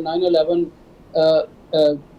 9/11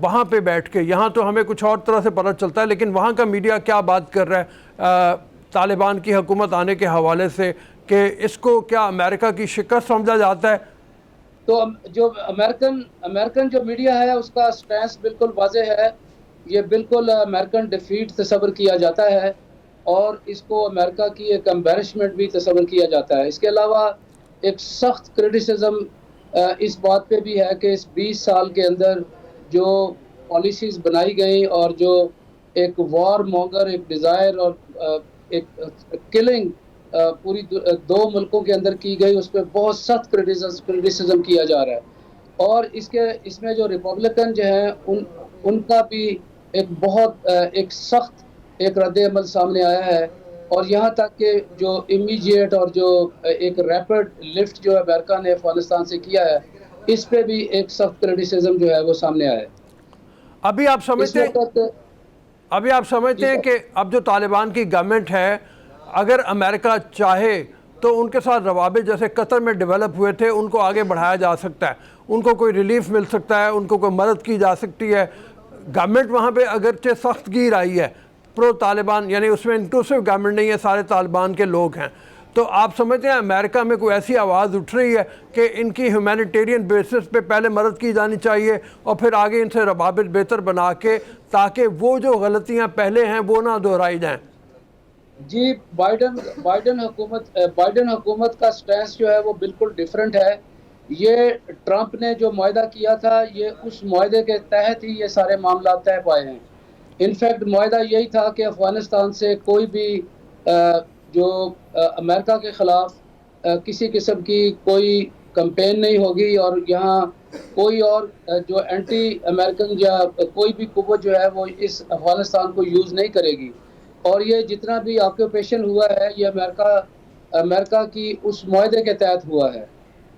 وہاں پہ بیٹھ کے، یہاں تو ہمیں کچھ اور طرح سے پتہ چلتا ہے، لیکن وہاں کا میڈیا کیا بات کر رہا ہے طالبان کی حکومت آنے کے حوالے سے، کہ اس کو کیا امریکہ کی شکست سمجھا جاتا ہے؟ تو جو امریکن جو میڈیا ہے اس کا سٹینس بالکل واضح ہے، یہ بالکل امریکن ڈیفیٹ تصور کیا جاتا ہے، اور اس کو امریکہ کی ایک امبیرشمنٹ بھی تصور کیا جاتا ہے۔ اس کے علاوہ ایک سخت کرٹیسزم اس بات پہ بھی ہے کہ اس 20 سال کے اندر جو پالیسیز بنائی گئیں اور جو ایک وار مونگر، ایک ڈیزائر اور ایک کلنگ پوری دو ملکوں کے اندر کی گئی، اس پہ بہت سخت کرٹیسزم کیا جا رہا ہے۔ اور اس میں جو ریپبلکن جو ہیں ان کا بھی ایک بہت ایک سخت ایک رد عمل سامنے آیا ہے، اور یہاں تک کہ جو امیجیٹ اور جو ایک ریپڈ لفٹ جو امریکہ نے افغانستان سے کیا ہے، اس پہ بھی ایک سخت کرٹیسزم جو ہے وہ سامنے آیا ہے۔ ابھی آپ سمجھتے ہیں کہ اب جو طالبان کی گورنمنٹ ہے، اگر امریکہ چاہے تو ان کے ساتھ روابط جیسے قطر میں ڈیولپ ہوئے تھے ان کو آگے بڑھایا جا سکتا ہے، ان کو کوئی ریلیف مل سکتا ہے، ان کو کوئی مدد کی جا سکتی ہے؟ گورنمنٹ وہاں پہ اگرچہ سخت گیر آئی ہے، پرو طالبان، یعنی اس میں انکلوسیو گورنمنٹ نہیں ہے، سارے طالبان کے لوگ ہیں، تو آپ سمجھتے ہیں امریکہ میں کوئی ایسی آواز اٹھ رہی ہے کہ ان کی ہیومینیٹیرین بیسس پہ پہلے مدد کی جانی چاہیے اور پھر آگے ان سے روابط بہتر بنا کے، تاکہ وہ جو غلطیاں پہلے ہیں وہ نہ دہرائی جائیں؟ جی، بائیڈن حکومت کا سٹینس جو ہے وہ بالکل ڈیفرنٹ ہے۔ یہ ٹرمپ نے جو معاہدہ کیا تھا، یہ اس معاہدے کے تحت ہی یہ سارے معاملات طے پائے ہیں۔ انفیکٹ معاہدہ یہی تھا کہ افغانستان سے کوئی بھی جو امریکہ کے خلاف کسی قسم کی کوئی کمپین نہیں ہوگی، اور یہاں کوئی اور جو اینٹی امریکن یا کوئی بھی قوت جو ہے وہ اس افغانستان کو یوز نہیں کرے گی۔ اور یہ جتنا بھی آکوپیشن ہوا ہے یہ امریکہ کی اس معاہدے کے تحت ہوا ہے۔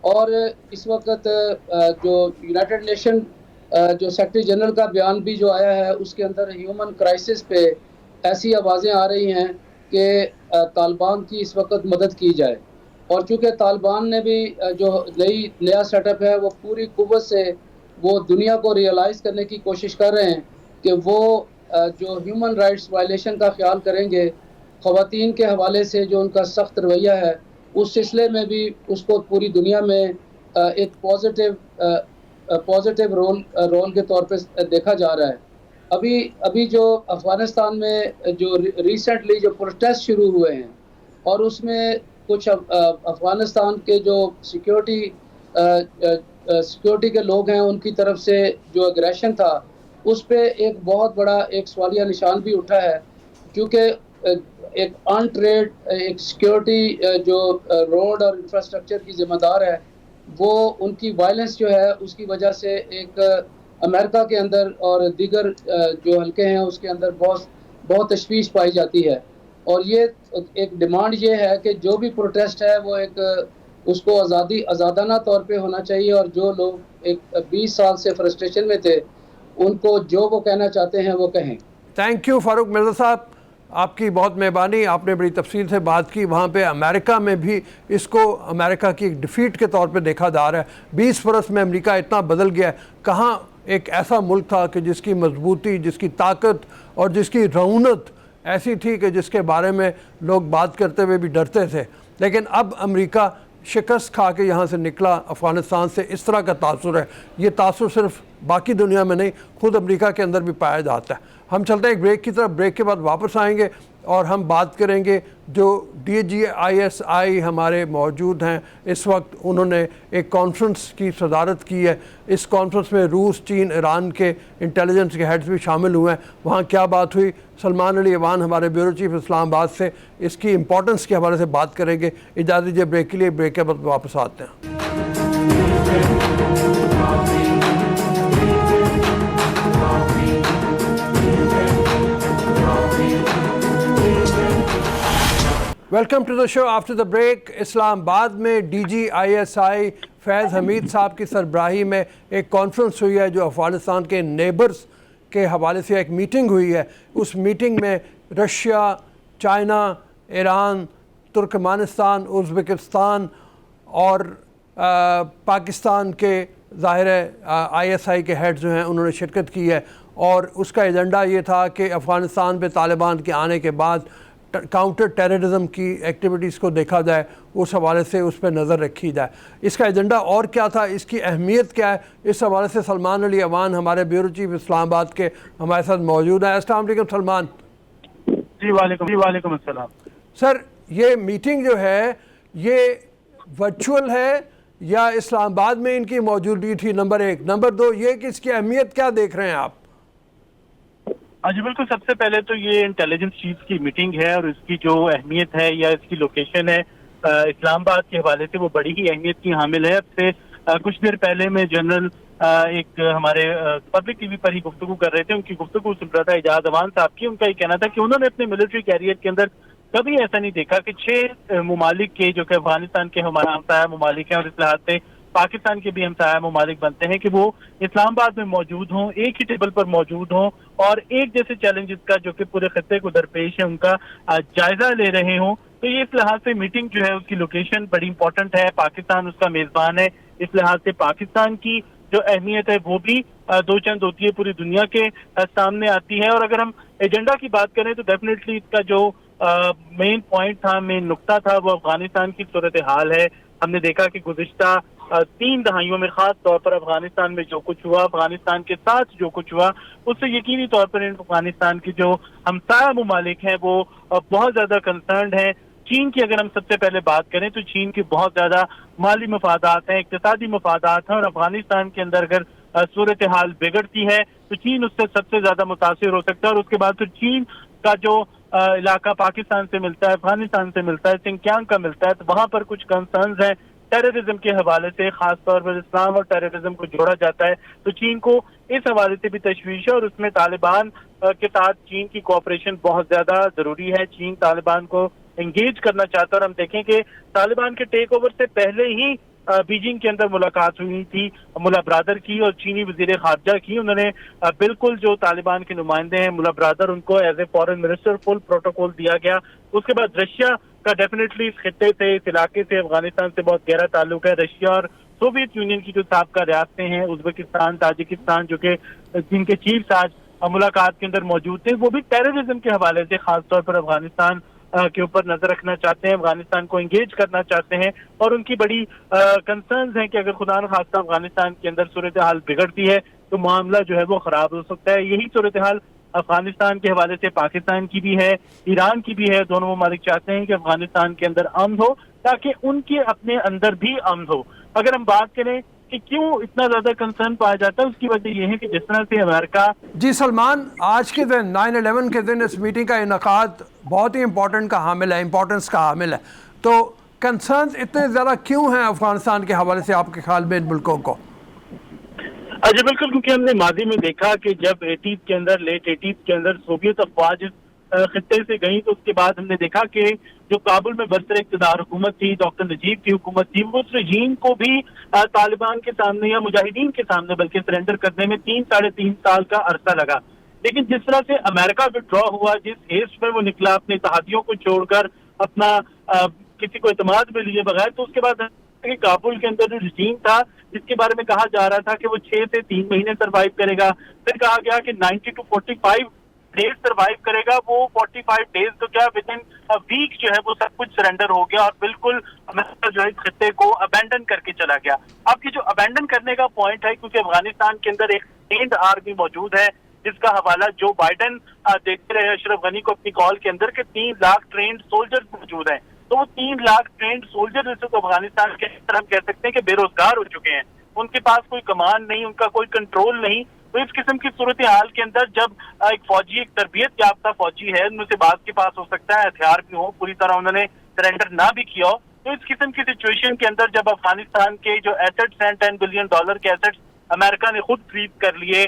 اور اس وقت جو یونائٹڈ نیشن جو سیکرٹری جنرل کا بیان بھی جو آیا ہے، اس کے اندر ہیومن کرائسس پہ ایسی آوازیں آ رہی ہیں کہ طالبان کی اس وقت مدد کی جائے۔ اور چونکہ طالبان نے بھی جو نیا سیٹ اپ ہے وہ پوری قوت سے وہ دنیا کو ریئلائز کرنے کی کوشش کر رہے ہیں کہ وہ جو ہیومن رائٹس وائلیشن کا خیال کریں گے، خواتین کے حوالے سے جو ان کا سخت رویہ ہے، اس سلسلے میں بھی اس کو پوری دنیا میں ایک پازیٹیو رول کے طور پہ دیکھا جا رہا ہے۔ ابھی جو افغانستان میں جو ریسنٹلی جو پروٹیسٹ شروع ہوئے ہیں، اور اس میں کچھ افغانستان کے جو سیکیورٹی کے لوگ ہیں ان کی طرف سے جو اگریشن تھا، اس پہ ایک بہت بڑا ایک سوالیہ نشان بھی اٹھا ہے، کیونکہ ایک ان ٹریڈ ایک سیکیورٹی جو روڈ اور انفراسٹرکچر کی ذمہ دار ہے، وہ ان کی وائلنس جو ہے اس کی وجہ سے ایک امریکہ کے اندر اور دیگر جو حلقے ہیں اس کے اندر بہت تشویش پائی جاتی ہے۔ اور یہ ایک ڈیمانڈ یہ ہے کہ جو بھی پروٹیسٹ ہے وہ ایک اس کو آزادانہ طور پہ ہونا چاہیے، اور جو لوگ ایک 20 سال سے فرسٹریشن میں تھے ان کو جو وہ کہنا چاہتے ہیں وہ کہیں۔ تھینک یو فاروق مرزا صاحب، آپ کی بہت مہربانی، آپ نے بڑی تفصیل سے بات کی۔ وہاں پہ امریکہ میں بھی اس کو امریکہ کی ایک ڈیفیٹ کے طور پہ دیکھا جا رہا ہے۔ 20 برس میں امریکہ اتنا بدل گیا ہے، کہاں ایک ایسا ملک تھا کہ جس کی مضبوطی، جس کی طاقت اور جس کی رونت ایسی تھی کہ جس کے بارے میں لوگ بات کرتے ہوئے بھی ڈرتے تھے، لیکن اب امریکہ شکست کھا کے یہاں سے نکلا افغانستان سے، اس طرح کا تاثر ہے۔ یہ تاثر صرف باقی دنیا میں نہیں، خود امریکہ کے اندر بھی پایا جاتا ہے۔ ہم چلتے ہیں ایک بریک کی طرف، بریک کے بعد واپس آئیں گے اور ہم بات کریں گے جو DGISI ہمارے موجود ہیں اس وقت، انہوں نے ایک کانفرنس کی صدارت کی ہے۔ اس کانفرنس میں روس، چین، ایران کے انٹیلیجنس کے ہیڈز بھی شامل ہوئے ہیں۔ وہاں کیا بات ہوئی، سلمان علی ایوان ہمارے بیورو چیف اسلام آباد سے اس کی امپورٹنس کے حوالے سے بات کریں گے۔ اجازت دیجیے بریک کے لیے، بریک کے بعد واپس آتے ہیں۔ Welcome to the show after the break. Islamabad میں DGISI فیض حمید صاحب کی سربراہی میں ایک کانفرنس ہوئی ہے جو افغانستان کے نیبرز کے حوالے سے ایک میٹنگ ہوئی ہے۔ اس میٹنگ میں Russia, China, Iran, Turkmenistan, Uzbekistan اور پاکستان کے ظاہر ہے ISI کے ہیڈ جو ہیں انہوں نے شرکت کی ہے، اور اس کا ایجنڈا یہ تھا کہ افغانستان پہ طالبان کے آنے کے بعد کاؤنٹر ٹیررزم کی ایکٹیویٹیز کو دیکھا جائے، اس حوالے سے اس پہ نظر رکھی جائے۔ اس کا ایجنڈا اور کیا تھا، اس کی اہمیت کیا ہے، اس حوالے سے سلمان علی اوان ہمارے بیورو چیف اسلام آباد کے ہمارے ساتھ موجود ہیں۔ السلام علیکم سلمان۔ جی وعلیکم السلام۔ سر، یہ میٹنگ جو ہے یہ ورچوئل ہے یا اسلام آباد میں ان کی موجودگی تھی؟ نمبر ایک۔ نمبر دو یہ کہ اس کی اہمیت کیا دیکھ رہے ہیں آپ؟ جی بالکل، سب سے پہلے تو یہ انٹیلیجنس چیف کی میٹنگ ہے اور اس کی جو اہمیت ہے یا اس کی لوکیشن ہے اسلام آباد کے حوالے سے وہ بڑی ہی اہمیت کی حامل ہے۔ اب سے کچھ دیر پہلے میں جنرل ایک ہمارے پبلک ٹی وی پر ہی گفتگو کر رہے تھے، ان کی گفتگو سن رہا تھا اعجاز اوان صاحب کی۔ ان کا یہ کہنا تھا کہ انہوں نے اپنے ملٹری کیریئر کے اندر کبھی ایسا نہیں دیکھا کہ 6 ممالک کے جو کہ افغانستان کے ہمارا ہمسایہ ممالک ہیں اور اس لحاظ سے پاکستان کے بھی ہمسایہ ممالک بنتے ہیں، کہ وہ اسلام آباد میں موجود ہوں، ایک ہی ٹیبل پر موجود ہوں اور ایک جیسے چیلنجز کا جو کہ پورے خطے کو درپیش ہے ان کا جائزہ لے رہے ہوں۔ تو یہ اس لحاظ سے میٹنگ جو ہے اس کی لوکیشن بڑی امپورٹنٹ ہے، پاکستان اس کا میزبان ہے، اس لحاظ سے پاکستان کی جو اہمیت ہے وہ بھی دو چند ہوتی ہے، پوری دنیا کے سامنے آتی ہے۔ اور اگر ہم ایجنڈا کی بات کریں تو ڈیفینیٹلی اس کا جو مین پوائنٹ تھا، مین نقطہ تھا، وہ افغانستان کی صورتحال ہے۔ ہم نے دیکھا کہ گزشتہ 3 دہائیوں میں خاص طور پر افغانستان میں جو کچھ ہوا، افغانستان کے ساتھ جو کچھ ہوا، اس سے یقینی طور پر افغانستان کے جو ہمسایہ ممالک ہیں وہ بہت زیادہ کنسرنڈ ہیں۔ چین کی اگر ہم سب سے پہلے بات کریں تو چین کی بہت زیادہ مالی مفادات ہیں، اقتصادی مفادات ہیں، اور افغانستان کے اندر اگر صورتحال بگڑتی ہے تو چین اس سے سب سے زیادہ متاثر ہو سکتا ہے۔ اور اس کے بعد پھر چین کا جو علاقہ پاکستان سے ملتا ہے، افغانستان سے ملتا ہے، سنکیانگ کا ملتا ہے، تو وہاں پر کچھ کنسرنز ہیں ٹیررزم کے حوالے سے، خاص طور پر اسلام اور ٹیررزم کو جوڑا جاتا ہے، تو چین کو اس حوالے سے بھی تشویش ہے، اور اس میں طالبان کے ساتھ چین کی کوآپریشن بہت زیادہ ضروری ہے۔ چین طالبان کو انگیج کرنا چاہتا ہے، اور ہم دیکھیں کہ طالبان کے ٹیک اوور سے پہلے ہی بیجنگ کے اندر ملاقات ہوئی تھی ملا برادر کی اور چینی وزیر خارجہ کی۔ انہوں نے بالکل جو طالبان کے نمائندے ہیں ملا برادر، ان کو as a foreign minister full protocol دیا گیا۔ اس کے بعد رشیا کا ڈیفینیٹلی اس خطے سے، اس علاقے سے، افغانستان سے بہت گہرا تعلق ہے۔ رشیا اور سوویت یونین کی جو سابقہ ریاستیں ہیں، ازبکستان، تاجکستان، جو کہ جن کے چیفز آج ملاقات کے اندر موجود تھے، وہ بھی ٹیررزم کے حوالے سے خاص طور پر افغانستان کے اوپر نظر رکھنا چاہتے ہیں، افغانستان کو انگیج کرنا چاہتے ہیں، اور ان کی بڑی کنسرنز ہیں کہ اگر خدا نخواستہ افغانستان کے اندر صورتحال بگڑتی ہے تو معاملہ جو ہے وہ خراب ہو سکتا ہے۔ یہی صورتحال افغانستان کے حوالے سے پاکستان کی بھی ہے، ایران کی بھی ہے۔ دونوں ممالک چاہتے ہیں کہ افغانستان کے اندر امن ہو تاکہ ان کے اپنے اندر بھی امن ہو۔ اگر ہم بات کریں کہ کیوں اتنا زیادہ کنسرن پایا جاتا ہے، اس کی وجہ یہ ہے کہ جس طرح سے امریکہ… جی سلمان، آج کے دن 9/11 کے دن اس میٹنگ کا انعقاد بہت ہی امپورٹنس کا حامل ہے، تو کنسرنز اتنے زیادہ کیوں ہیں افغانستان کے حوالے سے آپ کے خیال میں ان ملکوں کو؟ جی بالکل، کیونکہ ہم نے ماضی میں دیکھا کہ جب 80s کے اندر، لیٹ 80s کے اندر سوویت افواج خطے سے گئیں تو اس کے بعد ہم نے دیکھا کہ جو کابل میں برسر اقتدار حکومت تھی، ڈاکٹر نجیب کی حکومت تھی، وہ اس رجیم کو بھی طالبان کے سامنے یا مجاہدین کے سامنے بلکہ سرنڈر کرنے میں 3-3.5 سال کا عرصہ لگا۔ لیکن جس طرح سے امریکہ وڈرا ہوا، جس ہیسٹ میں وہ نکلا اپنے اتحادیوں کو چھوڑ کر، اپنا کسی کو اعتماد میں لیے بغیر، تو اس کے بعد کہ کابل کے اندر جو رجیم تھا جس کے بارے میں کہا جا رہا تھا کہ وہ 6 سے 3 مہینے سروائیو کرے گا، پھر کہا گیا کہ 90 to 45 ڈیز سروائیو کرے گا، وہ 45 ڈیز تو کیا ود ان ویک جو ہے وہ سب کچھ سرنڈر ہو گیا اور بالکل امریکہ جو ہے اس خطے کو ابینڈن کر کے چلا گیا۔ اب یہ جو ابینڈن کرنے کا پوائنٹ ہے، کیونکہ افغانستان کے اندر ایک ٹرینڈ آرمی موجود ہے جس کا حوالہ جو بائیڈن دیتے رہے اشرف غنی کو اپنی کال کے اندر کہ 3 لاکھ ٹرینڈ سولجر موجود ہیں، تو وہ 3 لاکھ ٹرینڈ سولجر جیسے تو افغانستان کے اندر ہم کہہ سکتے ہیں کہ بے روزگار ہو چکے ہیں، ان کے پاس کوئی کمان نہیں، ان کا کوئی کنٹرول نہیں۔ تو اس قسم کی صورتحال کے اندر جب ایک فوجی، ایک تربیت یافتہ فوجی ہے، ان میں سے بعض کے پاس ہو سکتا ہے ہتھیار بھی ہو، پوری طرح انہوں نے سرنڈر نہ بھی کیا ہو، تو اس قسم کی سچویشن کے اندر جب افغانستان کے جو ایسٹس ہیں $10 بلین کے ایسٹس امریکہ نے خود فریز کر لیے،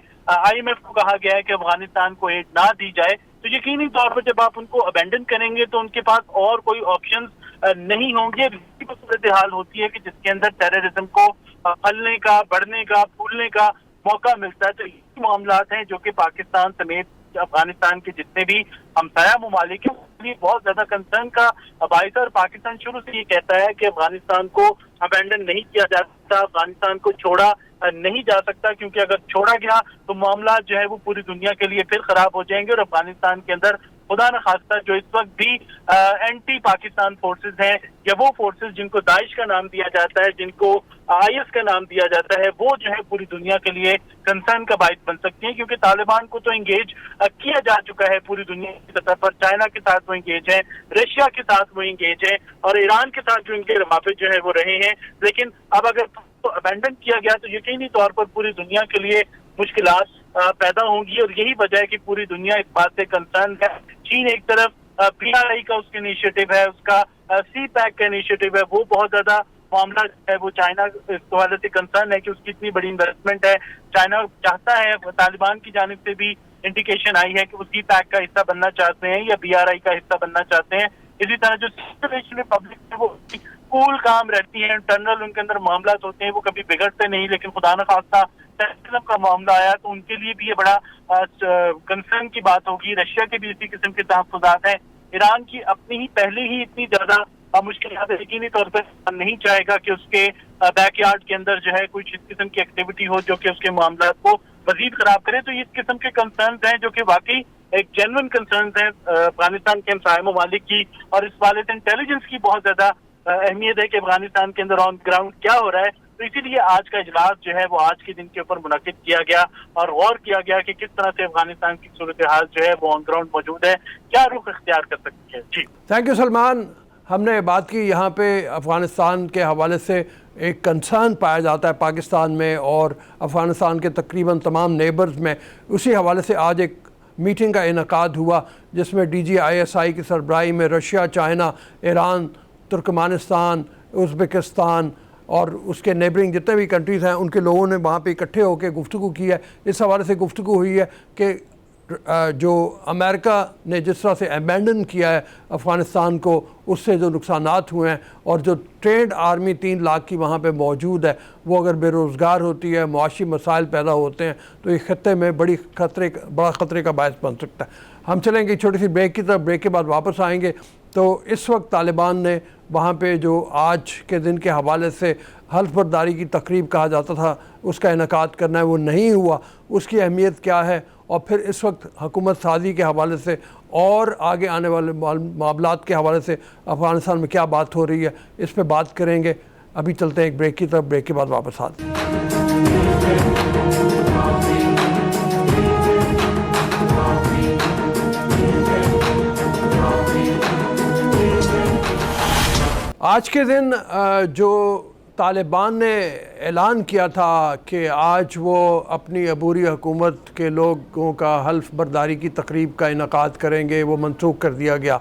IMF کو کہا گیا ہے کہ افغانستان کو ایڈ نہ دی جائے، تو یقینی طور پر جب آپ ان کو ابینڈن کریں گے تو ان کے پاس اور کوئی آپشنز نہیں ہوں گے۔ صورتحال ہوتی ہے کہ جس کے اندر ٹیررزم کو پھلنے کا، بڑھنے کا، پھولنے کا موقع ملتا ہے، تو یہ معاملات ہیں جو کہ پاکستان سمیت افغانستان کے جتنے بھی ہمسایہ ممالک ہیں بہت زیادہ کنسرن کا باعث ہے، اور پاکستان شروع سے یہ کہتا ہے کہ افغانستان کو ابینڈن نہیں کیا جا حصہ افغانستان کو چھوڑا نہیں جا سکتا، کیونکہ اگر چھوڑا گیا تو معاملات جو ہے وہ پوری دنیا کے لیے پھر خراب ہو جائیں گے، اور افغانستان کے اندر خدا نخواستہ جو اس وقت بھی اینٹی پاکستان فورسز ہیں، یا وہ فورسز جن کو داعش کا نام دیا جاتا ہے، جن کو IS کا نام دیا جاتا ہے، وہ جو ہے پوری دنیا کے لیے کنسرن کا باعث بن سکتی ہیں، کیونکہ طالبان کو تو انگیج کیا جا چکا ہے پوری دنیا کی سطح پر۔ چائنا کے ساتھ وہ انگیج ہیں، رشیا کے ساتھ وہ انگیج ہیں، اور ایران کے ساتھ جو ان کے روابط جو ہے وہ رہے ہیں، لیکن اب اگر ابینڈن کیا گیا تو یقینی طور پر پوری دنیا کے لیے مشکلات پیدا ہوں گی، اور یہی وجہ ہے کہ پوری دنیا اس بات سے کنسرن ہے۔ چین ایک طرف PRI کا اس کا انیشیٹو ہے، اس کا CPEC کا انیشیٹو ہے، وہ بہت زیادہ معاملہ ہے وہ چائنا اس حوالے سے کنسرن ہے کہ اس کی اتنی بڑی انویسٹمنٹ ہے۔ چائنا چاہتا ہے، طالبان کی جانب سے بھی انڈیکیشن آئی ہے کہ وہ CPEC کا حصہ بننا چاہتے ہیں یا BRI کا حصہ بننا چاہتے ہیں۔ اسی طرح جو سچویشن پبلک ہے وہ کول کام رہتی ہیں، انٹرنل ان کے اندر معاملات ہوتے ہیں، وہ کبھی بگڑتے نہیں، لیکن خدا نخواستہ ٹیررزم کا معاملہ آیا تو ان کے لیے بھی یہ بڑا کنسرن کی بات ہوگی۔ رشیا کے بھی اسی قسم کے تحفظات ہیں، ایران کی اپنی ہی پہلے ہی اتنی زیادہ مشکلات یقینی طور پر نہیں چاہے گا کہ اس کے بیک یارڈ کے اندر جو ہے کچھ اس قسم کی ایکٹیویٹی ہو جو کہ اس کے معاملات کو مزید خراب کرے۔ تو اس قسم کے کنسرنز ہیں جو کہ واقعی ایک جینوئن کنسرنز ہیں افغانستان کے ہمسائے ممالک کی، اور اس والے سے انٹیلیجنس کی بہت زیادہ اہمیت ہے کہ افغانستان کے اندر آن گراؤنڈ کیا ہو رہا ہے۔ تو اسی لیے آج کا اجلاس جو ہے وہ آج کے دن کے اوپر منعقد کیا گیا، اور غور کیا گیا کہ کس طرح سے افغانستان کی صورتحال جو ہے وہ آن گراؤنڈ موجود ہے، کیا رخ اختیار کر سکتی ہے۔ جی تھینک یو سلمان۔ ہم نے بات کی یہاں پہ افغانستان کے حوالے سے ایک کنسرن پایا جاتا ہے پاکستان میں اور افغانستان کے تقریباً تمام نیبرز میں۔ اسی حوالے سے آج ایک میٹنگ کا انعقاد ہوا جس میں DGISI کی سربراہی میں Russia, China, Iran, Turkmenistan, Uzbekistan اور اس کے نیبرنگ جتنے بھی کنٹریز ہیں ان کے لوگوں نے وہاں پہ اکٹھے ہو کے گفتگو کی ہے۔ اس حوالے سے گفتگو ہوئی ہے کہ جو امریکہ نے جس طرح سے ابینڈن کیا ہے افغانستان کو، اس سے جو نقصانات ہوئے ہیں، اور جو ٹرینڈ آرمی 3 لاکھ کی وہاں پہ موجود ہے وہ اگر بے روزگار ہوتی ہے، معاشی مسائل پیدا ہوتے ہیں تو یہ خطے میں بڑا خطرے کا باعث بن سکتا ہے۔ ہم چلیں گے چھوٹی سی بریک کی طرف، بریک کے بعد واپس آئیں گے۔ تو اس وقت طالبان نے وہاں پہ جو آج کے دن کے حوالے سے حلف برداری کی تقریب کہا جاتا تھا اس کا انعقاد کرنا ہے، وہ نہیں ہوا۔ اس کی اہمیت کیا ہے، اور پھر اس وقت حکومت سازی کے حوالے سے اور آگے آنے والے معاملات کے حوالے سے افغانستان میں کیا بات ہو رہی ہے، اس پہ بات کریں گے۔ ابھی چلتے ہیں ایک بریک کی طرف، بریک کے بعد واپس آتے ہیں۔ آج کے دن جو طالبان نے اعلان کیا تھا کہ آج وہ اپنی عبوری حکومت کے لوگوں کا حلف برداری کی تقریب کا انعقاد کریں گے، وہ منسوخ کر دیا گیا۔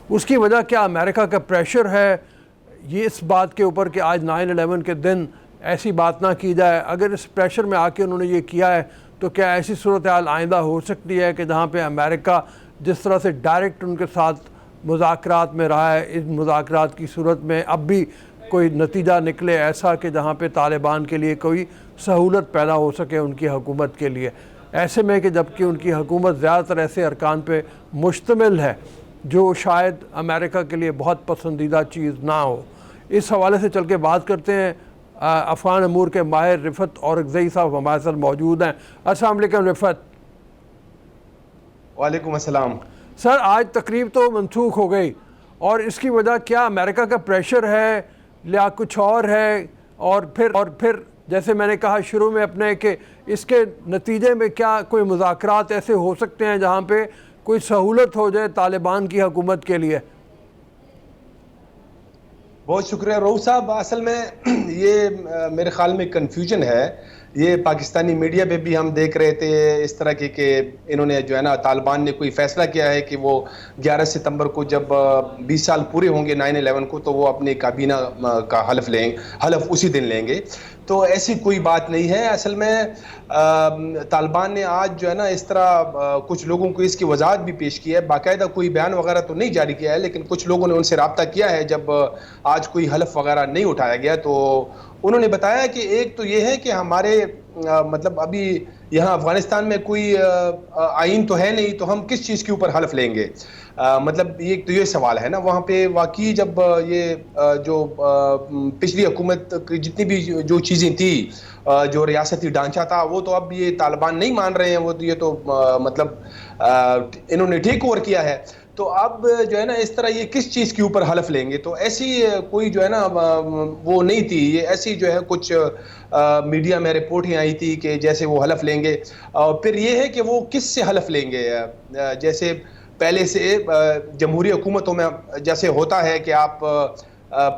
اس کی وجہ کیا امریکہ کا پریشر ہے یہ اس بات کے اوپر کہ آج 9/11 کے دن ایسی بات نہ کی جائے؟ اگر اس پریشر میں آ کے انہوں نے یہ کیا ہے تو کیا ایسی صورتحال آئندہ ہو سکتی ہے کہ جہاں پہ امریکہ جس طرح سے ڈائریکٹ ان کے ساتھ مذاکرات میں رہا ہے، ان مذاکرات کی صورت میں اب بھی کوئی نتیجہ نکلے ایسا کہ جہاں پہ طالبان کے لیے کوئی سہولت پیدا ہو سکے ان کی حکومت کے لیے؟ ایسے میں کہ جبکہ ان کی حکومت زیادہ تر ایسے ارکان پہ مشتمل ہے جو شاید امریکہ کے لیے بہت پسندیدہ چیز نہ ہو۔ اس حوالے سے چل کے بات کرتے ہیں۔ افغان امور کے ماہر رفت اورکزئی صاحب ہمارے ساتھ موجود ہیں۔ السلام علیکم رفت۔ وعلیکم السلام سر، آج تقریب تو منسوخ ہو گئی، اور اس کی وجہ کیا امریکہ کا پریشر ہے یا کچھ اور ہے؟ اور پھر جیسے میں نے کہا شروع میں اپنے کہ اس کے نتیجے میں کیا کوئی مذاکرات ایسے ہو سکتے ہیں جہاں پہ کوئی سہولت ہو جائے طالبان کی حکومت کے لیے؟ بہت شکریہ روح صاحب۔ اصل میں یہ میرے خیال میں کنفیوژن ہے، یہ پاکستانی میڈیا پہ بھی ہم دیکھ رہے تھے اس طرح کی کہ انہوں نے جو ہے نا طالبان نے کوئی فیصلہ کیا ہے کہ وہ 11 ستمبر کو جب 20 سال پورے ہوں گے 9/11 کو تو وہ اپنی کابینہ کا حلف اسی دن لیں گے۔ تو ایسی کوئی بات نہیں ہے۔ اصل میں طالبان نے آج جو ہے نا اس طرح کچھ لوگوں کو اس کی وضاحت بھی پیش کی ہے، باقاعدہ کوئی بیان وغیرہ تو نہیں جاری کیا ہے، لیکن کچھ لوگوں نے ان سے رابطہ کیا ہے جب آج کوئی حلف وغیرہ نہیں اٹھایا گیا۔ تو انہوں نے بتایا کہ ایک تو یہ ہے کہ ہمارے مطلب ابھی یہاں افغانستان میں کوئی آئین تو ہے نہیں تو ہم کس چیز کے اوپر حلف لیں گے؟ مطلب ایک تو یہ سوال ہے نا. وہاں پہ واقعی جب یہ جو پچھلی حکومت کی جتنی بھی جو چیزیں تھیں جو ریاستی ڈھانچہ تھا وہ تو اب یہ طالبان نہیں مان رہے ہیں, وہ تو یہ تو مطلب انہوں نے ٹیک اوور کیا ہے. تو اب جو ہے نا اس طرح یہ کس چیز کے اوپر حلف لیں گے؟ تو ایسی کوئی جو ہے نا وہ نہیں تھی. یہ ایسی جو ہے کچھ میڈیا میں رپورٹیں آئی تھی کہ جیسے وہ حلف لیں گے. اور پھر یہ ہے کہ وہ کس سے حلف لیں گے؟ جیسے پہلے سے جمہوری حکومتوں میں جیسے ہوتا ہے کہ آپ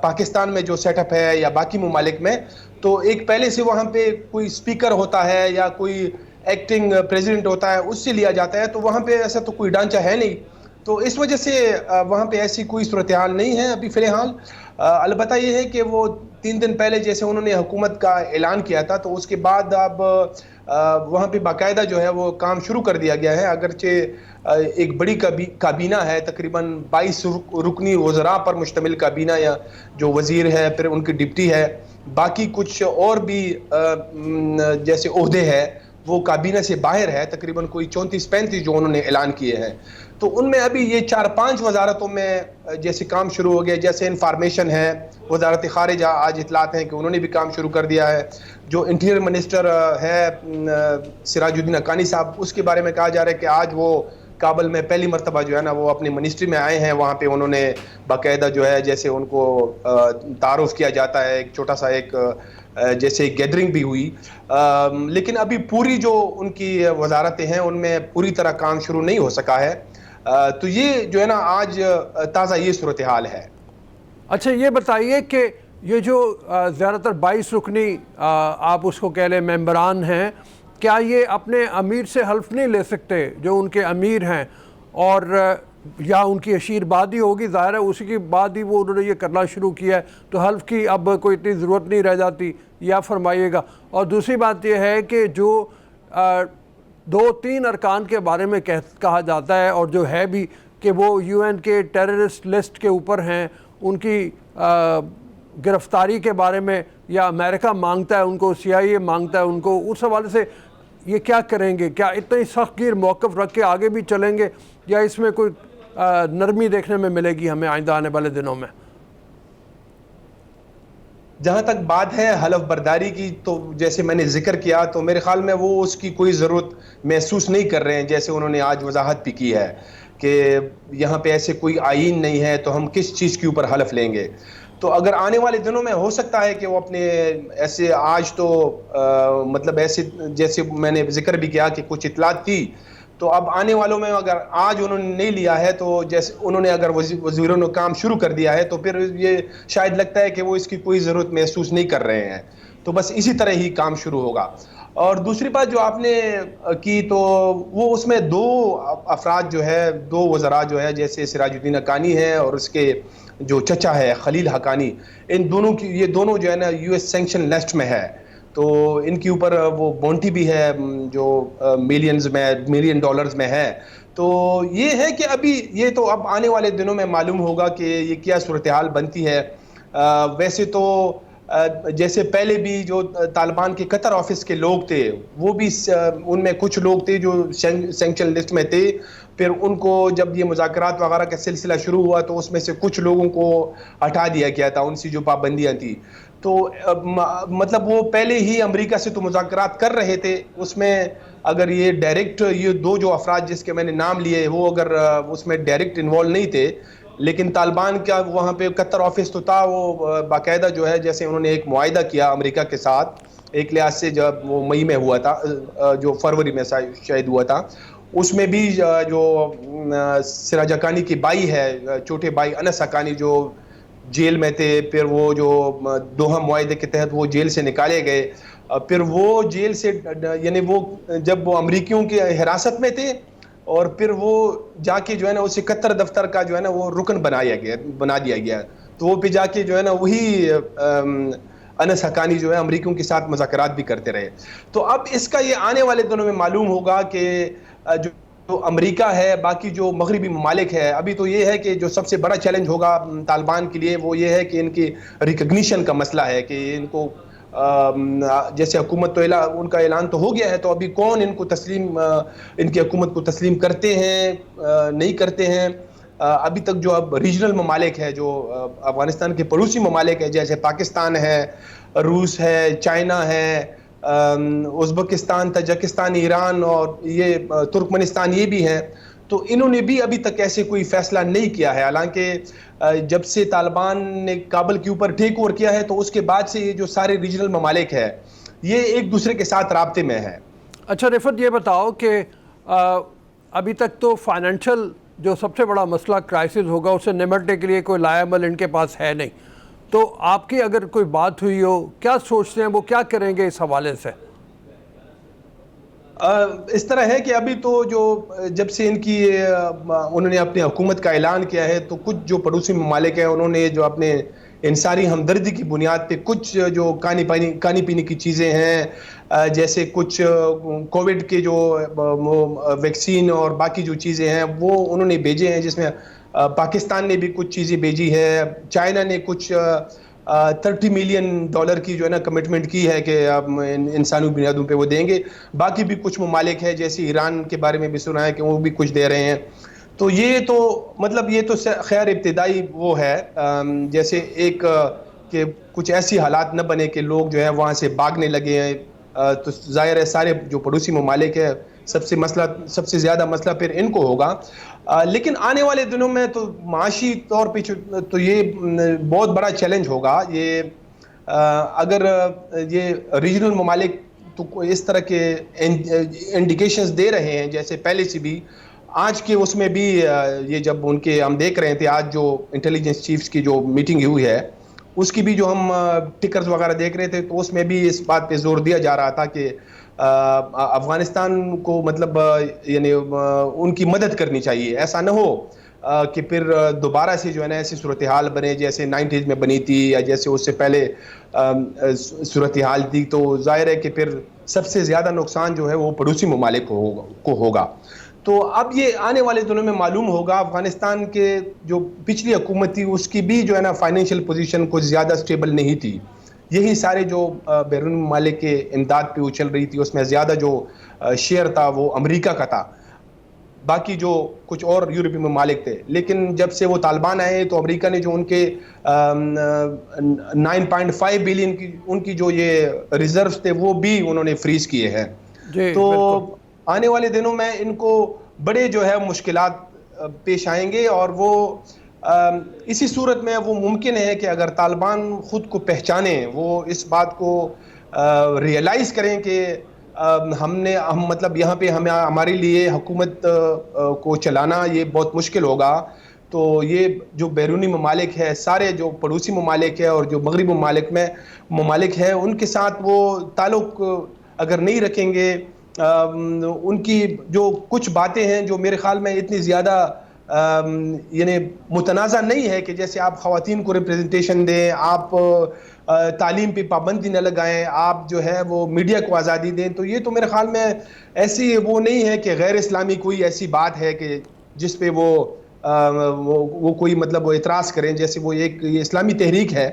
پاکستان میں جو سیٹ اپ ہے یا باقی ممالک میں, تو ایک پہلے سے وہاں پہ کوئی اسپیکر ہوتا ہے یا کوئی ایکٹنگ پریزیڈنٹ ہوتا ہے, اس سے لیا جاتا ہے. تو وہاں پہ ایسا تو کوئی ڈھانچہ ہے نہیں, تو اس وجہ سے وہاں پہ ایسی کوئی صورتحال نہیں ہے ابھی فی الحال. البتہ یہ ہے کہ وہ 3 دن پہلے جیسے انہوں نے حکومت کا اعلان کیا تھا, تو اس کے بعد اب وہاں پہ باقاعدہ جو ہے وہ کام شروع کر دیا گیا ہے. اگرچہ ایک بڑی کابینہ ہے, تقریباً 22 رکنی وزراء پر مشتمل کابینہ, یا جو وزیر ہے پھر ان کی ڈپٹی ہے, باقی کچھ اور بھی جیسے عہدے ہیں وہ کابینہ سے باہر ہے, تقریباً کوئی 34-35 جو انہوں نے اعلان کیے ہیں. تو ان میں ابھی یہ 4-5 وزارتوں میں جیسے کام شروع ہو گیا. جیسے انفارمیشن ہے, وزارت خارجہ آج اطلاعات ہیں کہ انہوں نے بھی کام شروع کر دیا ہے. جو انٹیریئر منسٹر ہے سراج الدین حقانی صاحب, اس کے بارے میں کہا جا رہا ہے کہ آج وہ کابل میں پہلی مرتبہ جو ہے نا وہ اپنی منسٹری میں آئے ہیں. وہاں پہ انہوں نے باقاعدہ جو ہے جیسے ان کو تعارف کیا جاتا ہے, ایک چھوٹا سا ایک جیسے گیدرنگ بھی ہوئی. لیکن ابھی پوری جو ان کی وزارتیں ہیں ان میں پوری طرح کام شروع نہیں ہو سکا ہے. تو یہ جو ہے نا آج تازہ یہ صورتحال ہے. اچھا یہ بتائیے کہ یہ جو زیادہ تر 22 رکنی آپ اس کو کہہ لیں ممبران ہیں, کیا یہ اپنے امیر سے حلف نہیں لے سکتے جو ان کے امیر ہیں, اور یا ان کی اشیر بادی ہوگی, ظاہر ہے اسی کی بعد ہی وہ انہوں نے یہ کرنا شروع کیا ہے, تو حلف کی اب کوئی اتنی ضرورت نہیں رہ جاتی, یا فرمائیے گا. اور دوسری بات یہ ہے کہ جو 2-3 ارکان کے بارے میں کہا جاتا ہے, اور جو ہے بھی کہ وہ UN کے ٹیررسٹ لسٹ کے اوپر ہیں, ان کی گرفتاری کے بارے میں یا امریکہ مانگتا ہے ان کو, CIA مانگتا ہے ان کو, اس حوالے سے یہ کیا کریں گے؟ کیا اتنی سخت گیر موقف رکھ کے آگے بھی چلیں گے, یا اس میں کوئی نرمی دیکھنے میں ملے گی ہمیں آئندہ آنے والے دنوں میں؟ جہاں تک بات ہے حلف برداری کی, تو جیسے میں نے ذکر کیا تو میرے خیال میں وہ اس کی کوئی ضرورت محسوس نہیں کر رہے ہیں. جیسے انہوں نے آج وضاحت بھی کی ہے کہ یہاں پہ ایسے کوئی آئین نہیں ہے تو ہم کس چیز کے اوپر حلف لیں گے. تو اگر آنے والے دنوں میں ہو سکتا ہے کہ وہ اپنے ایسے آج تو مطلب ایسے جیسے میں نے ذکر بھی کیا کہ کچھ اطلاعات تھی, تو اب آنے والوں میں اگر آج انہوں نے نہیں لیا ہے تو جیسے انہوں نے اگر وزیروں نے کام شروع کر دیا ہے تو پھر یہ شاید لگتا ہے کہ وہ اس کی کوئی ضرورت محسوس نہیں کر رہے ہیں. تو بس اسی طرح ہی کام شروع ہوگا. اور دوسری بات جو آپ نے کی تو وہ اس میں 2 افراد جو ہے, 2 وزراء جو ہے, جیسے سراج الدین حقانی ہے اور اس کے جو چچا ہے خلیل حقانی, ان دونوں کی یہ دونوں جو ہے نا US سینکشن لسٹ میں ہے. تو ان کے اوپر وہ بونٹی بھی ہے جو ملین ڈالرز میں ہے. تو یہ ہے کہ ابھی یہ تو اب آنے والے دنوں میں معلوم ہوگا کہ یہ کیا صورتحال بنتی ہے. ویسے تو جیسے پہلے بھی جو طالبان کے قطر آفس کے لوگ تھے وہ بھی ان میں کچھ لوگ تھے جو سینکشن لسٹ میں تھے. پھر ان کو جب یہ مذاکرات وغیرہ کا سلسلہ شروع ہوا تو اس میں سے کچھ لوگوں کو ہٹا دیا گیا تھا, ان سے جو پابندیاں تھیں. تو مطلب وہ پہلے ہی امریکہ سے تو مذاکرات کر رہے تھے. اس میں اگر یہ ڈائریکٹ یہ 2 جو افراد جس کے میں نے نام لیے وہ اگر اس میں ڈائریکٹ انوالو نہیں تھے, لیکن طالبان کا وہاں پہ قطر آفس تو تھا. وہ باقاعدہ جو ہے جیسے انہوں نے ایک معاہدہ کیا امریکہ کے ساتھ ایک لحاظ سے, جب وہ مئی میں ہوا تھا, جو فروری میں شاید ہوا تھا, اس میں بھی جو سراج حقانی کی بھائی ہے, چھوٹے بھائی انس حقانی جو جیل میں تھے, پھر وہ جو دوحہ معاہدے کے تحت وہ جیل سے نکالے گئے, پھر وہ جیل سے یعنی وہ جب وہ امریکیوں کی حراست میں تھے اور پھر وہ جا کے جو ہے نا اسے قطر دفتر کا جو ہے نا وہ رکن بنا دیا گیا. تو وہ پہ جا کے جو ہے نا وہی انس حقانی جو ہے امریکیوں کے ساتھ مذاکرات بھی کرتے رہے. تو اب اس کا یہ آنے والے دنوں میں معلوم ہوگا کہ جو امریکہ ہے, باقی جو مغربی ممالک ہے, ابھی تو یہ ہے کہ جو سب سے بڑا چیلنج ہوگا طالبان کے لیے وہ یہ ہے کہ ان کی ریکگنیشن کا مسئلہ ہے کہ ان کو جیسے حکومت تو ان کا اعلان تو ہو گیا ہے، تو ابھی کون ان کو ان کی حکومت کو تسلیم کرتے ہیں نہیں کرتے ہیں. ابھی تک جو اب ریجنل ممالک ہے، جو افغانستان کے پڑوسی ممالک ہے، جیسے پاکستان ہے، روس ہے، چائنا ہے، ازبکستان، تاجکستان، ایران اور یہ ترکمنستان، یہ بھی ہیں، تو انہوں نے بھی ابھی تک ایسے کوئی فیصلہ نہیں کیا ہے. حالانکہ جب سے طالبان نے کابل کے اوپر ٹیک اوور کیا ہے تو اس کے بعد سے یہ جو سارے ریجنل ممالک ہے یہ ایک دوسرے کے ساتھ رابطے میں ہے. اچھا رفعت، یہ بتاؤ کہ ابھی تک تو فائنینشل جو سب سے بڑا مسئلہ کرائسس ہوگا اسے نمٹنے کے لیے کوئی لایا عمل ان کے پاس ہے نہیں، تو آپ کی اگر کوئی بات ہوئی ہو، کیا سوچتے ہیں وہ کیا کریں گے اس حوالے سے؟ اس طرح ہے کہ ابھی تو جب سے انہوں نے اپنی حکومت کا اعلان کیا ہے تو کچھ جو پڑوسی ممالک ہیں انہوں نے جو اپنے انسانی ہمدردی کی بنیاد پہ کچھ جو کھانے پینے کی چیزیں ہیں، جیسے کچھ کووڈ کے جو ویکسین اور باقی جو چیزیں ہیں وہ انہوں نے بھیجے ہیں، جس میں پاکستان نے بھی کچھ چیزیں بھیجی ہے. چائنا نے کچھ $30 ملین کی جو ہے نا کمٹمنٹ کی ہے کہ انسانی بنیادوں پہ وہ دیں گے. باقی بھی کچھ ممالک ہیں جیسے ایران کے بارے میں بھی سنا ہے کہ وہ بھی کچھ دے رہے ہیں. تو یہ تو خیر ابتدائی وہ ہے، جیسے ایک کہ کچھ ایسی حالات نہ بنے کہ لوگ جو ہے وہاں سے بھاگنے لگے ہیں. تو ظاہر ہے سارے جو پڑوسی ممالک ہیں سب سے زیادہ مسئلہ پھر ان کو ہوگا. لیکن آنے والے دنوں میں تو معاشی طور پہ تو یہ بہت بڑا چیلنج ہوگا. یہ اگر یہ ریجنل ممالک تو اس طرح کے انڈیکیشنز دے رہے ہیں، جیسے پہلے سے بھی آج کے اس میں بھی یہ جب ان کے ہم دیکھ رہے تھے آج جو انٹیلیجنس چیفز کی جو میٹنگ ہوئی ہے اس کی بھی جو ہم ٹکرز وغیرہ دیکھ رہے تھے تو اس میں بھی اس بات پہ زور دیا جا رہا تھا کہ افغانستان کو مطلب یعنی ان کی مدد کرنی چاہیے. ایسا نہ ہو کہ پھر دوبارہ سے جو ہے نا ایسی صورتحال بنے جیسے 90s میں بنی تھی یا جیسے اس سے پہلے صورتحال تھی. تو ظاہر ہے کہ پھر سب سے زیادہ نقصان جو ہے وہ پڑوسی ممالک کو ہوگا. تو اب یہ آنے والے دنوں میں معلوم ہوگا. افغانستان کے جو پچھلی حکومت تھی اس کی بھی جو ہے نا فائنینشیل پوزیشن کچھ زیادہ سٹیبل نہیں تھی. یہی سارے جو بیرون ممالک کے امداد پہ وہ چل رہی تھی اس میں زیادہ جو شیئر تھا وہ امریکہ کا تھا، باقی جو کچھ اور یورپی ممالک تھے. لیکن جب سے وہ طالبان آئے تو امریکہ نے جو ان کے 9.5 بلین کی ان کی جو یہ ریزروز تھے وہ بھی انہوں نے فریز کیے ہیں. تو آنے والے دنوں میں ان کو بڑے جو ہے مشکلات پیش آئیں گے، اور وہ اسی صورت میں وہ ممکن ہے کہ اگر طالبان خود کو پہچانیں، وہ اس بات کو ریئلائز کریں کہ ہم مطلب یہاں پہ ہمارے لیے حکومت کو چلانا یہ بہت مشکل ہوگا. تو یہ جو بیرونی ممالک ہے، سارے جو پڑوسی ممالک ہے اور جو مغربی ممالک ہے ان کے ساتھ وہ تعلق اگر نہیں رکھیں گے، ان کی جو کچھ باتیں ہیں جو میرے خیال میں اتنی زیادہ یعنی متنازع نہیں ہے کہ جیسے آپ خواتین کو ریپریزنٹیشن دیں، آپ تعلیم پہ پابندی نہ لگائیں، آپ جو ہے وہ میڈیا کو آزادی دیں، تو یہ تو میرے خیال میں ایسی وہ نہیں ہے کہ غیر اسلامی کوئی ایسی بات ہے کہ جس پہ وہ کوئی مطلب وہ اعتراض کریں. جیسے وہ ایک یہ اسلامی تحریک ہے،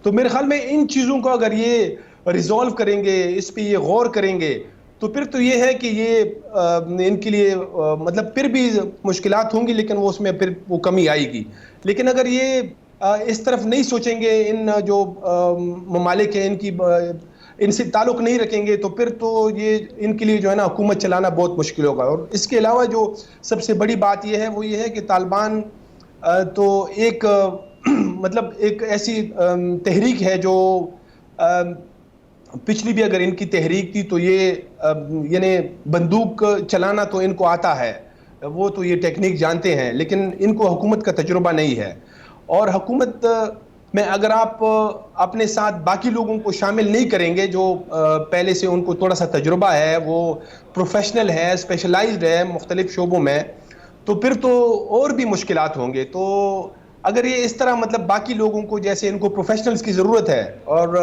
تو میرے خیال میں ان چیزوں کو اگر یہ ریزولو کریں گے، اس پہ یہ غور کریں گے، تو پھر تو یہ ہے کہ یہ ان کے لیے مطلب پھر بھی مشکلات ہوں گی لیکن وہ اس میں پھر وہ کمی آئے گی. لیکن اگر یہ اس طرف نہیں سوچیں گے، ان جو ممالک ہیں ان سے تعلق نہیں رکھیں گے، تو پھر تو یہ ان کے لیے جو ہے نا حکومت چلانا بہت مشکل ہوگا. اور اس کے علاوہ جو سب سے بڑی بات یہ ہے وہ یہ ہے کہ طالبان تو ایک مطلب ایک ایسی تحریک ہے جو پچھلی بھی اگر ان کی تحریک تھی تو یہ یعنی بندوق چلانا تو ان کو آتا ہے، وہ تو یہ ٹیکنیک جانتے ہیں، لیکن ان کو حکومت کا تجربہ نہیں ہے. اور حکومت میں اگر آپ اپنے ساتھ باقی لوگوں کو شامل نہیں کریں گے جو پہلے سے ان کو تھوڑا سا تجربہ ہے، وہ پروفیشنل ہے، اسپیشلائزڈ ہے مختلف شعبوں میں، تو پھر تو اور بھی مشکلات ہوں گے. تو اگر یہ اس طرح مطلب باقی لوگوں کو جیسے ان کو پروفیشنلز کی ضرورت ہے، اور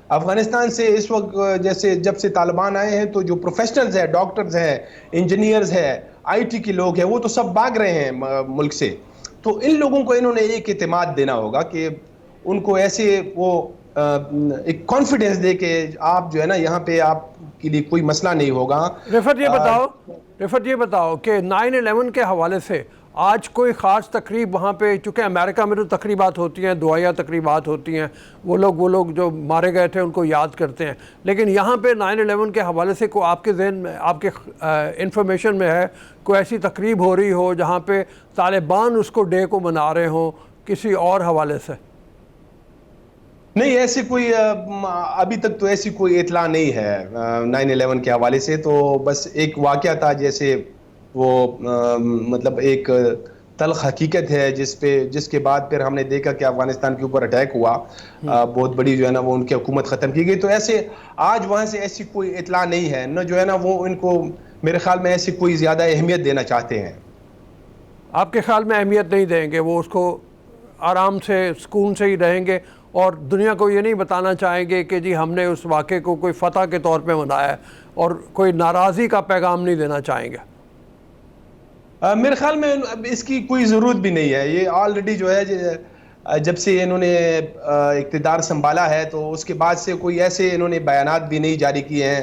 افغانستان سے اس وقت جیسے جب سے طالبان آئے ہیں تو جو پروفیشنلز ہیں، ڈاکٹرز ہیں، انجینئرز ہیں، آئی ٹی کے لوگ ہیں، وہ تو سب بھاگ رہے ہیں ملک سے. تو ان لوگوں کو انہوں نے ایک اعتماد دینا ہوگا کہ ان کو ایسے وہ ایک کانفیڈنس دے کہ آپ جو ہے نا یہاں پہ آپ کے لیے کوئی مسئلہ نہیں ہوگا. رفت یہ بتاؤ کہ 9/11 کے حوالے سے آج کوئی خاص تقریب وہاں پہ، چونکہ امریکہ میں تو تقریبات ہوتی ہیں، دعائیہ تقریبات ہوتی ہیں، وہ لوگ جو مارے گئے تھے ان کو یاد کرتے ہیں، لیکن یہاں پہ 9/11 کے حوالے سے کوئی آپ کے ذہن میں، آپ کے انفارمیشن میں ہے کوئی ایسی تقریب ہو رہی ہو جہاں پہ طالبان اس کو ڈے کو منا رہے ہوں کسی اور حوالے سے؟ نہیں، ایسی کوئی ابھی تک تو ایسی کوئی اطلاع نہیں ہے 9/11 کے حوالے سے. تو بس ایک واقعہ تھا، جیسے وہ مطلب ایک تلخ حقیقت ہے جس کے بعد پھر ہم نے دیکھا کہ افغانستان کے اوپر اٹیک ہوا، بہت بڑی جو ہے نا وہ ان کی حکومت ختم کی گئی. تو ایسے آج وہاں سے ایسی کوئی اطلاع نہیں ہے، نہ جو ہے نا وہ ان کو میرے خیال میں ایسی کوئی زیادہ اہمیت دینا چاہتے ہیں. آپ کے خیال میں اہمیت نہیں دیں گے، وہ اس کو آرام سے سکون سے ہی رہیں گے اور دنیا کو یہ نہیں بتانا چاہیں گے کہ جی ہم نے اس واقعے کو کوئی فتح کے طور پہ منایا ہے، اور کوئی ناراضی کا پیغام نہیں دینا چاہیں گے؟ میرے خیال میں اس کی کوئی ضرورت بھی نہیں ہے. یہ آلریڈی جو ہے جب سے انہوں نے اقتدار سنبھالا ہے تو اس کے بعد سے کوئی ایسے انہوں نے بیانات بھی نہیں جاری کیے ہیں.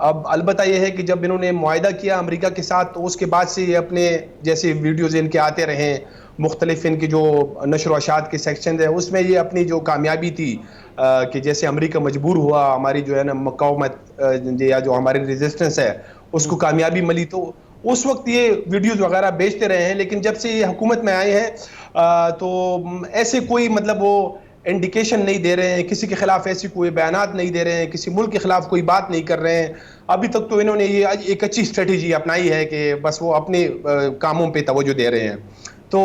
اب البتہ یہ ہے کہ جب انہوں نے معاہدہ کیا امریکہ کے ساتھ تو اس کے بعد سے یہ اپنے جیسے ویڈیوز ان کے آتے رہے، مختلف ان کی جو نشر و اشاعت کے سیکشن ہے اس میں یہ اپنی جو کامیابی تھی کہ جیسے امریکہ مجبور ہوا ہماری جو ہے نا مقاومت یا جو ہماری ریزسٹنس ہے اس کو کامیابی ملی، تو اس وقت یہ ویڈیوز وغیرہ بیچتے رہے ہیں. لیکن جب سے یہ حکومت میں آئے ہیں تو ایسے کوئی مطلب وہ انڈیکیشن نہیں دے رہے ہیں، کسی کے خلاف ایسی کوئی بیانات نہیں دے رہے ہیں، کسی ملک کے خلاف کوئی بات نہیں کر رہے ہیں. ابھی تک تو انہوں نے یہ ایک اچھی اسٹریٹجی اپنائی ہے کہ بس وہ اپنے کاموں پہ توجہ دے رہے ہیں. تو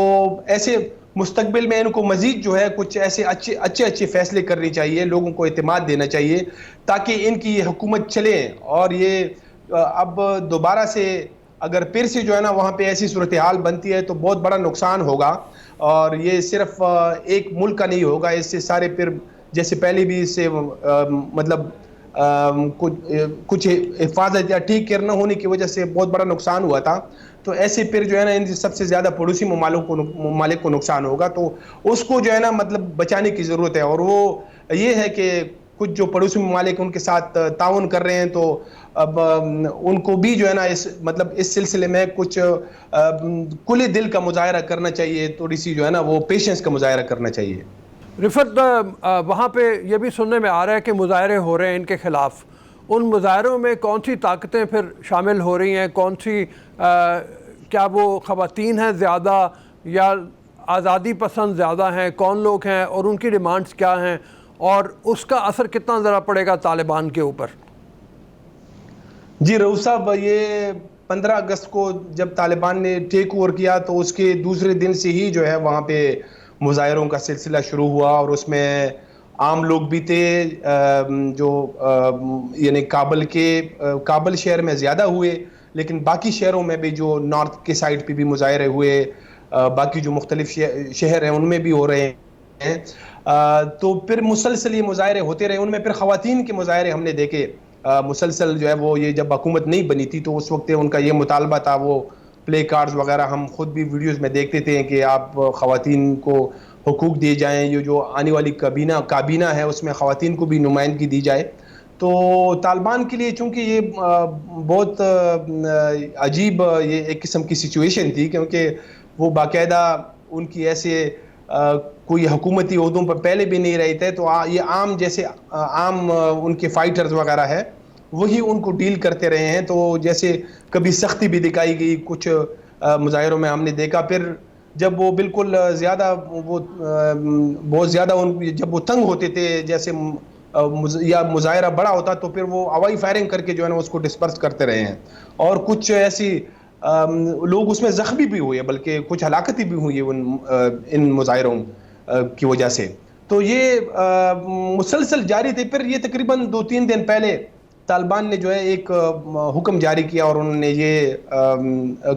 ایسے مستقبل میں ان کو مزید جو ہے کچھ ایسے اچھے فیصلے کرنے چاہیے، لوگوں کو اعتماد دینا چاہیے تاکہ ان کی یہ حکومت چلے. اور یہ اب دوبارہ سے اگر پھر سے جو ہے نا وہاں پہ ایسی صورتحال بنتی ہے تو بہت بڑا نقصان ہوگا، اور یہ صرف ایک ملک کا نہیں ہوگا، اس سے سارے پھر جیسے پہلے بھی اس سے مطلب کچھ حفاظت یا ٹھیک کر نہ ہونے کی وجہ سے بہت بڑا نقصان ہوا تھا. تو ایسے پھر جو ہے نا ان سب سے زیادہ پڑوسی ممالک کو نقصان ہوگا، تو اس کو جو ہے نا مطلب بچانے کی ضرورت ہے. اور وہ یہ ہے کہ کچھ جو پڑوسی ممالک ان کے ساتھ تعاون کر رہے ہیں تو اب ان کو بھی جو ہے نا اس سلسلے میں کچھ کھلے دل کا مظاہرہ کرنا چاہیے، تھوڑی سی جو ہے نا وہ پیشنس کا مظاہرہ کرنا چاہیے. رفت، وہاں پہ یہ بھی سننے میں آ رہا ہے کہ مظاہرے ہو رہے ہیں ان کے خلاف، ان مظاہروں میں کون سی طاقتیں پھر شامل ہو رہی ہیں؟ کون سی کیا وہ خواتین ہیں زیادہ یا آزادی پسند زیادہ ہیں؟ کون لوگ ہیں اور ان کی ڈیمانڈز کیا ہیں، اور اس کا اثر کتنا ذرا پڑے گا طالبان کے اوپر؟ جی رؤوف صاحب، یہ 15 اگست کو جب طالبان نے ٹیک اوور کیا تو اس کے دوسرے دن سے ہی جو ہے وہاں پہ مظاہروں کا سلسلہ شروع ہوا، اور اس میں عام لوگ بھی تھے جو یعنی کابل شہر میں زیادہ ہوئے، لیکن باقی شہروں میں بھی جو نارتھ کے سائڈ پہ بھی مظاہرے ہوئے، باقی جو مختلف شہر ہیں ان میں بھی ہو رہے ہیں. تو پھر مسلسل یہ مظاہرے ہوتے رہے. ان میں پھر خواتین کے مظاہرے ہم نے دیکھے مسلسل جو ہے وہ، یہ جب حکومت نہیں بنی تھی تو اس وقت ان کا یہ مطالبہ تھا، وہ پلے کارڈز وغیرہ ہم خود بھی ویڈیوز میں دیکھتے تھے کہ آپ خواتین کو حقوق دیے جائیں، یہ جو آنے والی کابینہ ہے اس میں خواتین کو بھی نمائندگی دی جائے. تو طالبان کے لیے چونکہ یہ بہت عجیب یہ ایک قسم کی سچویشن تھی، کیونکہ وہ باقاعدہ ان کی ایسے کوئی حکومتی عہدوں پر پہلے بھی نہیں رہے تھے، تو یہ عام ان کے فائٹرز وغیرہ ہے وہی ان کو ڈیل کرتے رہے ہیں. تو جیسے کبھی سختی بھی دکھائی گئی کچھ مظاہروں میں ہم نے دیکھا، پھر جب وہ بالکل بہت زیادہ جب وہ تنگ ہوتے تھے جیسے یا مظاہرہ بڑا ہوتا تو پھر وہ ہوائی فائرنگ کر کے جو ہے نا اس کو ڈسپرس کرتے رہے ہیں. اور کچھ ایسی لوگ اس میں زخمی بھی ہوئے، بلکہ کچھ ہلاکتیں بھی ہوئی ان مظاہروں کی وجہ سے. تو یہ مسلسل جاری تھے. پھر یہ تقریباً 2-3 دن پہلے طالبان نے جو ہے ایک حکم جاری کیا، اور انہوں نے یہ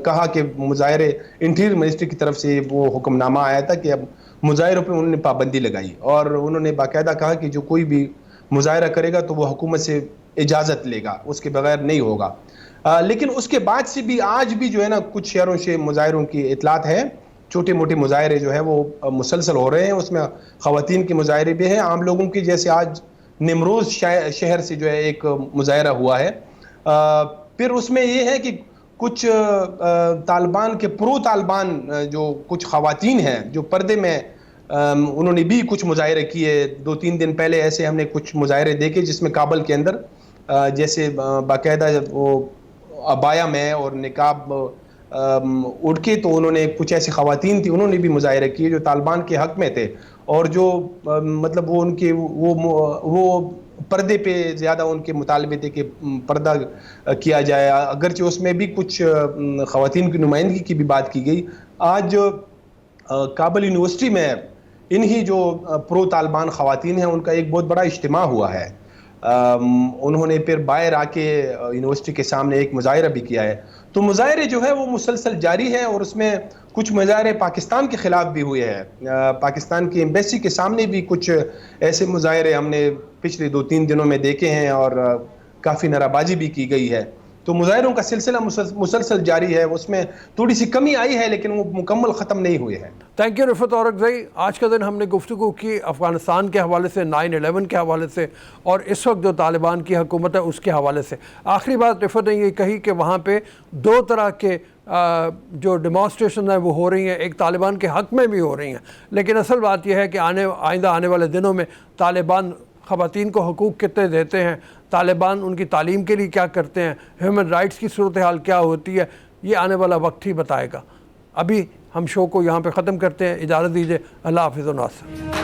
کہا کہ مظاہرے انٹیریئر منسٹری کی طرف سے وہ حکم نامہ آیا تھا کہ اب مظاہروں پہ انہوں نے پابندی لگائی، اور انہوں نے باقاعدہ کہا کہ جو کوئی بھی مظاہرہ کرے گا تو وہ حکومت سے اجازت لے گا، اس کے بغیر نہیں ہوگا. لیکن اس کے بعد سے بھی آج بھی جو ہے نا کچھ شہروں سے مظاہروں کی اطلاعات ہے، چھوٹے موٹے مظاہرے جو ہے وہ مسلسل ہو رہے ہیں، اس میں خواتین کے مظاہرے بھی ہیں، عام لوگوں کی، جیسے آج نمروز شہر سے جو ہے ایک مظاہرہ ہوا ہے۔ پھر اس میں یہ ہے کہ کچھ طالبان کے پرو طالبان جو کچھ خواتین ہیں جو پردے میں، انہوں نے بھی کچھ مظاہرے کیے۔ 2-3 دن پہلے ایسے ہم نے کچھ مظاہرے دیکھے جس میں کابل کے اندر جیسے باقاعدہ وہ عبایا میں اور نقاب اڑ کے، تو انہوں نے کچھ ایسی خواتین تھی، انہوں نے بھی مظاہرے کیے جو طالبان کے حق میں تھے، اور جو مطلب وہ ان کے وہ پردے پہ زیادہ ان کے مطالبے تھے کہ پردہ کیا جائے، اگرچہ اس میں بھی کچھ خواتین کی نمائندگی کی بھی بات کی گئی۔ آج کابل یونیورسٹی میں انہی جو پرو طالبان خواتین ہیں ان کا ایک بہت بڑا اجتماع ہوا ہے، انہوں نے پھر باہر آ کے یونیورسٹی کے سامنے ایک مظاہرہ بھی کیا ہے۔ تو مظاہرے جو ہے وہ مسلسل جاری ہیں، اور اس میں کچھ مظاہرے پاکستان کے خلاف بھی ہوئے ہیں۔ پاکستان کی ایمبیسی کے سامنے بھی کچھ ایسے مظاہرے ہم نے پچھلے 2-3 دنوں میں دیکھے ہیں، اور کافی نعرہ بازی بھی کی گئی ہے۔ تو مظاہروں کا سلسلہ مسلسل جاری ہے، اس میں تھوڑی سی کمی آئی ہے لیکن وہ مکمل ختم نہیں ہوئے ہیں۔ تھینک یو رفعت اورکزئی۔ آج کا دن ہم نے گفتگو کی افغانستان کے حوالے سے، 9/11 کے حوالے سے، اور اس وقت جو طالبان کی حکومت ہے اس کے حوالے سے۔ آخری بات رفعت نے یہ کہی کہ وہاں پہ 2 طرح کے جو ڈیمانسٹریشن ہیں وہ ہو رہی ہیں، ایک طالبان کے حق میں بھی ہو رہی ہیں، لیکن اصل بات یہ ہے کہ آئندہ آنے والے دنوں میں طالبان خواتین کو حقوق کتنے دیتے ہیں، طالبان ان کی تعلیم کے لیے کیا کرتے ہیں، ہیومن رائٹس کی صورتحال کیا ہوتی ہے، یہ آنے والا وقت ہی بتائے گا۔ ابھی ہم شو کو یہاں پہ ختم کرتے ہیں، اجازت دیجیے، اللہ حافظ و ناصر۔